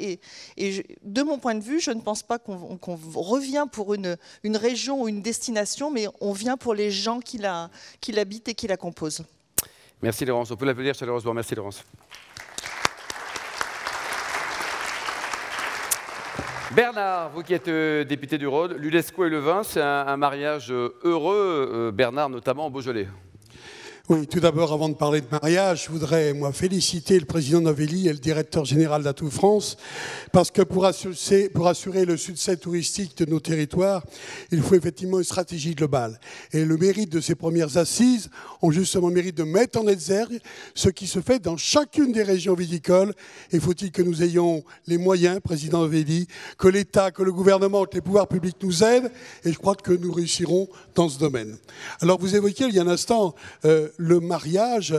De mon point de vue, je ne pense pas qu'on revient pour une région ou une destination, mais on vient pour les gens qui l'habitent et qui la composent. Merci Laurence, on peut l'applaudir chaleureusement. Merci Laurence. Bernard, vous qui êtes député du Rhône, l'UNESCO et le vin, c'est un mariage heureux, Bernard, notamment au Beaujolais. Oui, tout d'abord, avant de parler de mariage, je voudrais, moi, féliciter le président Novelli et le directeur général d'Atout France, parce que pour assurer le succès touristique de nos territoires, il faut effectivement une stratégie globale. Et le mérite de ces premières assises ont justement le mérite de mettre en exergue ce qui se fait dans chacune des régions viticoles. Et faut-il que nous ayons les moyens, président Novelli, que l'État, que le gouvernement, que les pouvoirs publics nous aident, et je crois que nous réussirons dans ce domaine. Alors, vous évoquiez il y a un instant le mariage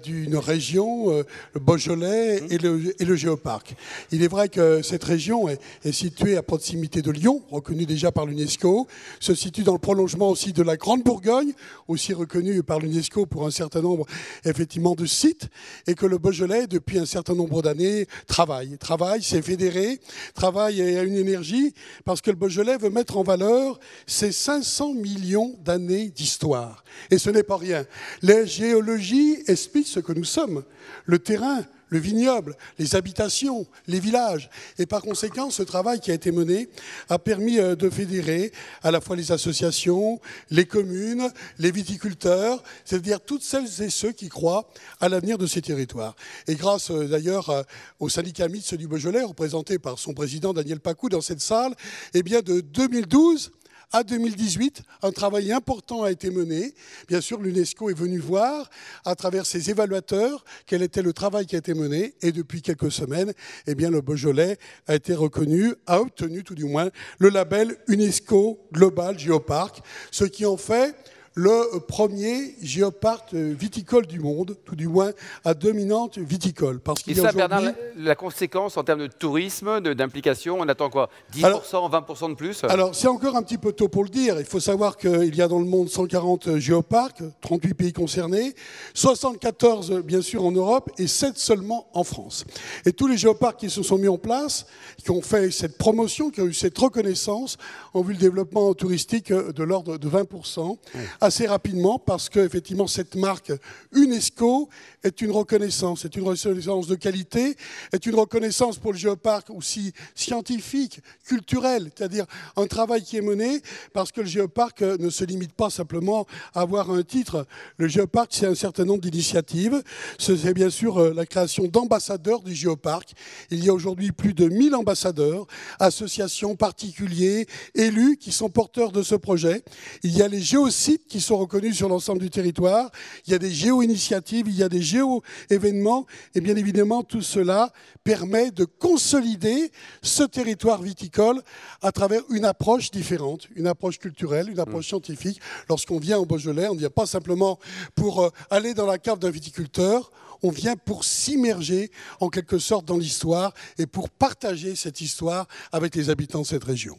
d'une région, le Beaujolais et le Géoparc. Il est vrai que cette région est située à proximité de Lyon, reconnue déjà par l'UNESCO, se situe dans le prolongement aussi de la Grande Bourgogne, aussi reconnue par l'UNESCO pour un certain nombre effectivement de sites, et que le Beaujolais, depuis un certain nombre d'années, travaille, s'est fédéré, travaille et a une énergie, parce que le Beaujolais veut mettre en valeur ses 500 millions d'années d'histoire. Et ce n'est pas rien. La géologie explique ce que nous sommes, le terrain, le vignoble, les habitations, les villages. Et par conséquent, ce travail qui a été mené a permis de fédérer à la fois les associations, les communes, les viticulteurs, c'est-à-dire toutes celles et ceux qui croient à l'avenir de ces territoires. Et grâce d'ailleurs au syndicat mixte du Beaujolais, représenté par son président Daniel Pacou dans cette salle, eh bien de 2012 à 2018, un travail important a été mené. Bien sûr, l'UNESCO est venu voir, à travers ses évaluateurs, quel était le travail qui a été mené. Et depuis quelques semaines, eh bien, le Beaujolais a été reconnu, a obtenu tout du moins le label UNESCO Global Géoparc, ce qui en fait le premier géoparc viticole du monde, tout du moins à dominante viticole. Parce qu'il et ça, Bernard, la conséquence en termes de tourisme, d'implication, on attend quoi? 10%, alors, 20% de plus? Alors, c'est encore un petit peu tôt pour le dire. Il faut savoir qu'il y a dans le monde 140 géoparcs, 38 pays concernés, 74 bien sûr en Europe et 7 seulement en France. Et tous les géoparcs qui se sont mis en place, qui ont fait cette promotion, qui ont eu cette reconnaissance, ont vu le développement touristique de l'ordre de 20%. Assez rapidement, parce qu'effectivement, cette marque UNESCO est une reconnaissance de qualité, est une reconnaissance pour le géoparc aussi scientifique, culturel, c'est-à-dire un travail qui est mené, parce que le géoparc ne se limite pas simplement à avoir un titre. Le géoparc, c'est un certain nombre d'initiatives. C'est bien sûr la création d'ambassadeurs du géoparc. Il y a aujourd'hui plus de 1000 ambassadeurs, associations, particuliers, élus qui sont porteurs de ce projet. Il y a les géosites qui sont reconnus sur l'ensemble du territoire. Il y a des géo-initiatives, il y a des géo-événements. Et bien évidemment, tout cela permet de consolider ce territoire viticole à travers une approche différente, une approche culturelle, une approche scientifique. Lorsqu'on vient au Beaujolais, on ne vient pas simplement pour aller dans la cave d'un viticulteur, on vient pour s'immerger en quelque sorte dans l'histoire et pour partager cette histoire avec les habitants de cette région.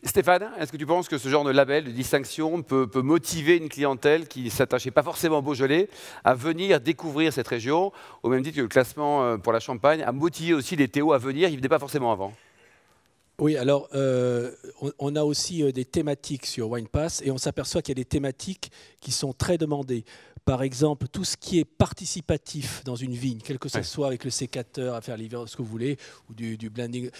Stéphane, est-ce que tu penses que ce genre de label, de distinction peut motiver une clientèle qui ne s'attachait pas forcément au Beaujolais à venir découvrir cette région, au même titre que le classement pour la Champagne, à motiver aussi les Théo à venir, ils ne venaient pas forcément avant? Oui, alors on a aussi des thématiques sur Wine Pass et on s'aperçoit qu'il y a des thématiques qui sont très demandées. Par exemple, tout ce qui est participatif dans une vigne, quel que ce soit avec le sécateur, à faire l'hiver, ce que vous voulez, ou du blending,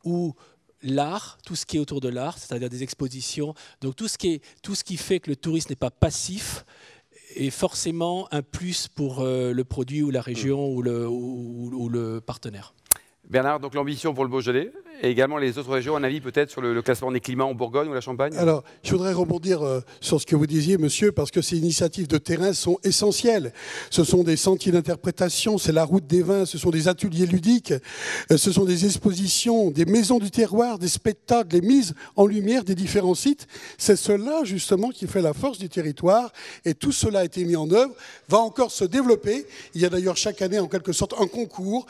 ou l'art, tout ce qui est autour de l'art, c'est-à-dire des expositions. Donc tout ce qui fait que le tourisme n'est pas passif est forcément un plus pour le produit ou la région ou le partenaire. Bernard, donc l'ambition pour le Beaujolais et également les autres régions, un avis peut-être sur le classement des climats en Bourgogne ou la Champagne? Alors, je voudrais rebondir sur ce que vous disiez, monsieur, parce que ces initiatives de terrain sont essentielles. Ce sont des sentiers d'interprétation, c'est la route des vins, ce sont des ateliers ludiques, ce sont des expositions, des maisons du terroir, des spectacles, des mises en lumière des différents sites. C'est cela, justement, qui fait la force du territoire. Et tout cela a été mis en œuvre, va encore se développer. Il y a d'ailleurs chaque année, en quelque sorte, un concours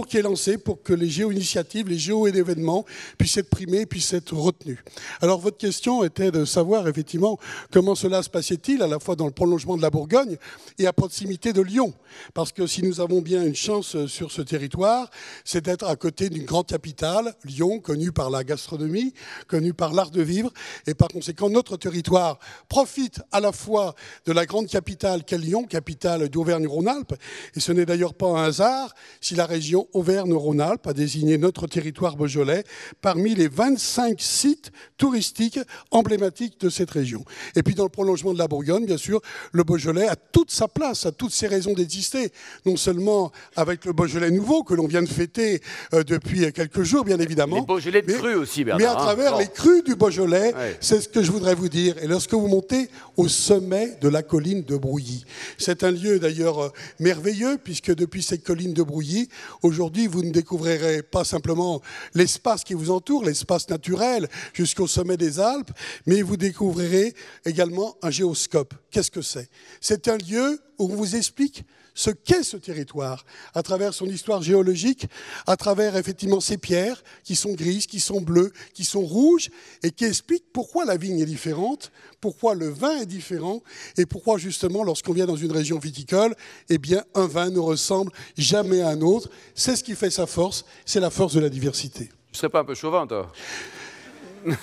qui est lancé pour que les géo-initiatives, les géo-événements puissent être primés, puissent être retenus. Alors votre question était de savoir effectivement comment cela se passait-il à la fois dans le prolongement de la Bourgogne et à proximité de Lyon. Parce que si nous avons bien une chance sur ce territoire, c'est d'être à côté d'une grande capitale, Lyon, connue par la gastronomie, connue par l'art de vivre. Et par conséquent, notre territoire profite à la fois de la grande capitale qu'est Lyon, capitale d'Auvergne-Rhône-Alpes. Et ce n'est d'ailleurs pas un hasard si la région Auvergne-Rhône-Alpes a désigné notre territoire beaujolais parmi les 25 sites touristiques emblématiques de cette région. Et puis dans le prolongement de la Bourgogne, bien sûr, le Beaujolais a toute sa place, a toutes ses raisons d'exister. Non seulement avec le Beaujolais nouveau que l'on vient de fêter depuis quelques jours, bien évidemment. Les Beaujolais de crus aussi, Bernard. Mais à travers les crus du Beaujolais, c'est ce que je voudrais vous dire. Et lorsque vous montez au sommet de la colline de Brouilly, c'est un lieu d'ailleurs merveilleux, puisque depuis cette colline de Brouilly, aujourd'hui, vous ne découvrirez pas simplement l'espace qui vous entoure, l'espace naturel jusqu'au sommet des Alpes, mais vous découvrirez également un géoscope. Qu'est-ce que c'est? C'est un lieu où on vous explique ce qu'est ce territoire, à travers son histoire géologique, à travers effectivement ces pierres qui sont grises, qui sont bleues, qui sont rouges, et qui expliquent pourquoi la vigne est différente, pourquoi le vin est différent, et pourquoi justement, lorsqu'on vient dans une région viticole, eh bien, un vin ne ressemble jamais à un autre. C'est ce qui fait sa force, c'est la force de la diversité. Tu ne serais pas un peu chauvin, toi?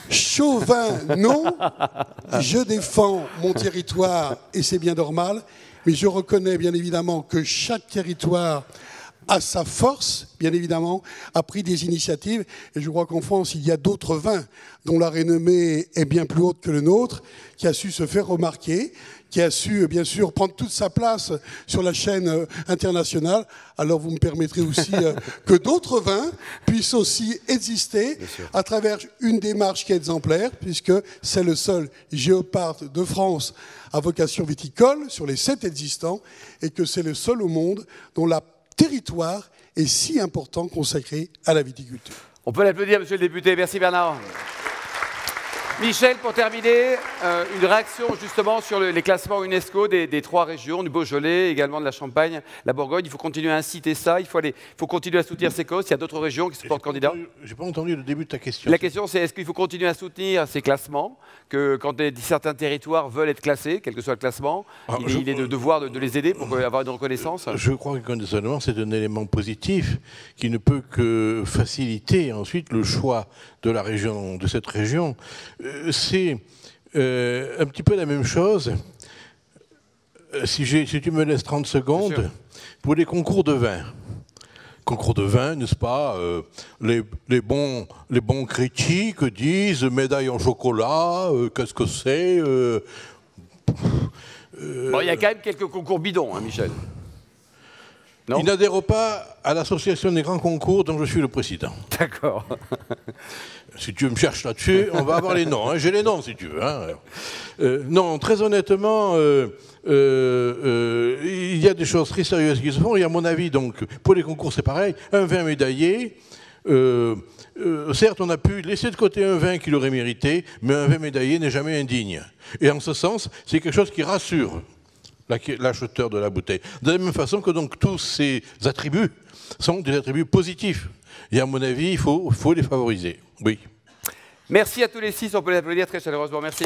Chauvin, non. Je défends mon territoire, et c'est bien normal. Mais je reconnais bien évidemment que chaque territoire a sa force, bien évidemment, a pris des initiatives. Et je crois qu'en France, il y a d'autres vins dont la renommée est bien plus haute que le nôtre, qui a su se faire remarquer, qui a su, bien sûr, prendre toute sa place sur la chaîne internationale. Alors vous me permettrez aussi que d'autres vins puissent aussi exister à travers une démarche qui est exemplaire, puisque c'est le seul géoparc de France à vocation viticole sur les 7 existants, et que c'est le seul au monde dont le territoire est si important consacré à la viticulture. On peut l'applaudir, monsieur le député. Merci Bernard. Michel, pour terminer, une réaction justement sur les classements UNESCO des 3 régions, du Beaujolais, également de la Champagne, la Bourgogne. Il faut continuer à inciter ça, il faut continuer à soutenir ces causes. Il y a d'autres régions qui se portent candidats. Je n'ai pas entendu le début de ta question. La question, c'est est-ce qu'il faut continuer à soutenir ces classements, que quand certains territoires veulent être classés, quel que soit le classement, il est de devoir de les aider pour avoir une reconnaissance? Je crois que conditionnellement, c'est un élément positif qui ne peut que faciliter ensuite le choix de la région, de cette région. C'est un petit peu la même chose, si tu me laisses 30 secondes, pour les concours de vin. Concours de vin, n'est-ce pas, les bons critiques disent médaille en chocolat, qu'est-ce que c'est Bon, il y a quand même quelques concours bidons, hein, Michel. Non. Il n'adhère pas à l'association des grands concours dont je suis le président. D'accord. Si tu me cherches là-dessus, on va avoir les noms. Hein. J'ai les noms si tu veux. Hein. Non, très honnêtement, il y a des choses très sérieuses qui se font. Et à mon avis, donc, pour les concours, c'est pareil. Un vin médaillé, certes, on a pu laisser de côté un vin qui l'aurait mérité, mais un vin médaillé n'est jamais indigne. Et en ce sens, c'est quelque chose qui rassure l'acheteur de la bouteille. De la même façon que donc tous ces attributs sont des attributs positifs. Et à mon avis, il faut les favoriser. Oui. Merci à tous les 6, on peut les applaudir très chaleureusement. Merci.